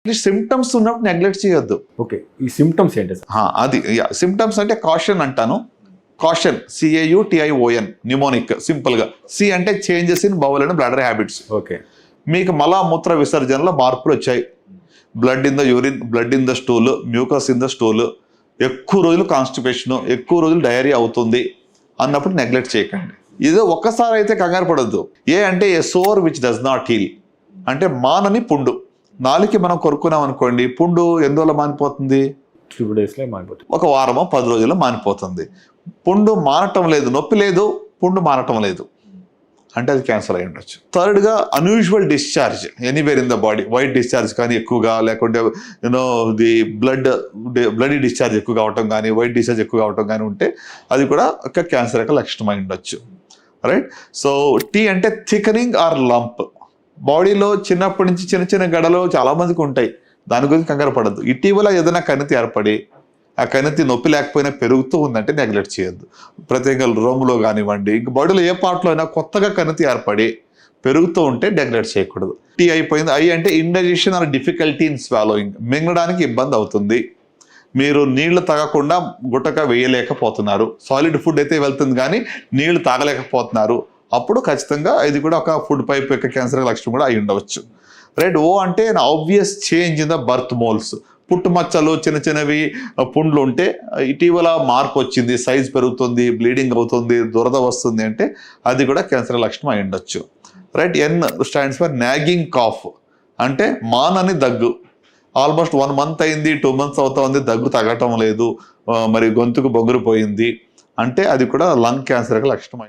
Symptoms ఉన్నప్పుడు neglect చేయొద్దు. Okay, ఈ సిమ్టమ్స్ ఏంటి సార్? అది సిమ్టమ్స్ అంటే కాషన్ అంటాను. కాషన్, CAUTION, న్యూమోనిక్ సింపుల్గా. సి అంటే changes in bowl and bladder habits. Okay, మీకు మలమూత్ర విసర్జనలో మార్పులు వచ్చాయి, blood in the urine, blood in the stool, mucus in the stool, ఎక్కువ రోజులు కాన్స్టిపేషన్, ఎక్కువ రోజులు డయేరియా అవుతుంది అన్నప్పుడు నెగ్లెక్ట్ చేయకండి. ఇదో ఒక్కసారి అయితే కంగారు పడద్దు. అంటే a sore which does not heal, అంటే మానని పుండు. నాలుగుకి మనం కొరుకున్నాం అనుకోండి, పుండు ఎందువల్ల మానిపోతుంది? 3 daysలో మానిపోతుంది. ఒక వారమో 10 రోజుల్లో మానిపోతుంది. పుండు మానటం లేదు, నొప్పి లేదు, పుండు మానటం లేదు అంటే అది క్యాన్సర్ అయి ఉండొచ్చు. థర్డ్గా unusual discharge anywhere in the body, white discharge కానీ ఎక్కువగా, లేకుంటే ది బ్లడీ డిశ్చార్జ్ ఎక్కువ కావటం కానీ, వైట్ డిశ్చార్జ్ ఎక్కువ కావటం కానీ ఉంటే అది కూడా ఒక క్యాన్సర్ యొక్క లక్షణం అయి ఉండొచ్చు. రైట్. సో టీ అంటే థికనింగ్ ఆర్ లంప్. బాడీలో చిన్నప్పటి నుంచి చిన్న చిన్న గడలు చాలా మందికి ఉంటాయి, దాని గురించి కంగారు పడద్దు. ఇటీవల ఏదైనా కణితి ఏర్పడి ఆ కణితి నొప్పి లేకపోయినా పెరుగుతూ ఉందంటే నెగ్లెక్ట్ చేయొద్దు. ప్రత్యేకంగా రొమ్ములో కానివ్వండి, ఇంక బాడీలో ఏ పార్ట్లో అయినా కొత్తగా కణితి ఏర్పడి పెరుగుతూ ఉంటే నెగ్లెక్ట్ చేయకూడదు. టీ అయిపోయింది. ఐ అంటే indigestion or difficulty in swallowing, మింగడానికి ఇబ్బంది అవుతుంది, మీరు నీళ్లు తాగకుండా గుట్టక వేయలేకపోతున్నారు, సాలిడ్ ఫుడ్ అయితే వెళ్తుంది కానీ నీళ్లు తాగలేకపోతున్నారు, అప్పుడు ఖచ్చితంగా ఇది కూడా ఒక ఫుడ్ పైప్ యొక్క క్యాన్సర్ లక్షణం కూడా అయి ఉండవచ్చు. రైట్. ఓ అంటే obvious change in the birth moles, పుట్టుమచ్చలు, చిన్న చిన్నవి పుండ్లు ఉంటే ఇటీవల మార్పు వచ్చింది, సైజ్ పెరుగుతుంది, బ్లీడింగ్ అవుతుంది, దురద వస్తుంది అంటే అది కూడా క్యాన్సర్ లక్షణం అయి ఉండొచ్చు. Right. N stands for nagging cough, అంటే మానని దగ్గు. ఆల్మోస్ట్ 1 month అయింది, 2 months అవుతా ఉంది, దగ్గు తగ్గటం లేదు, మరి గొంతుకు బొగురు పోయింది అంటే అది కూడా లంగ్ క్యాన్సర్ లక్షణం.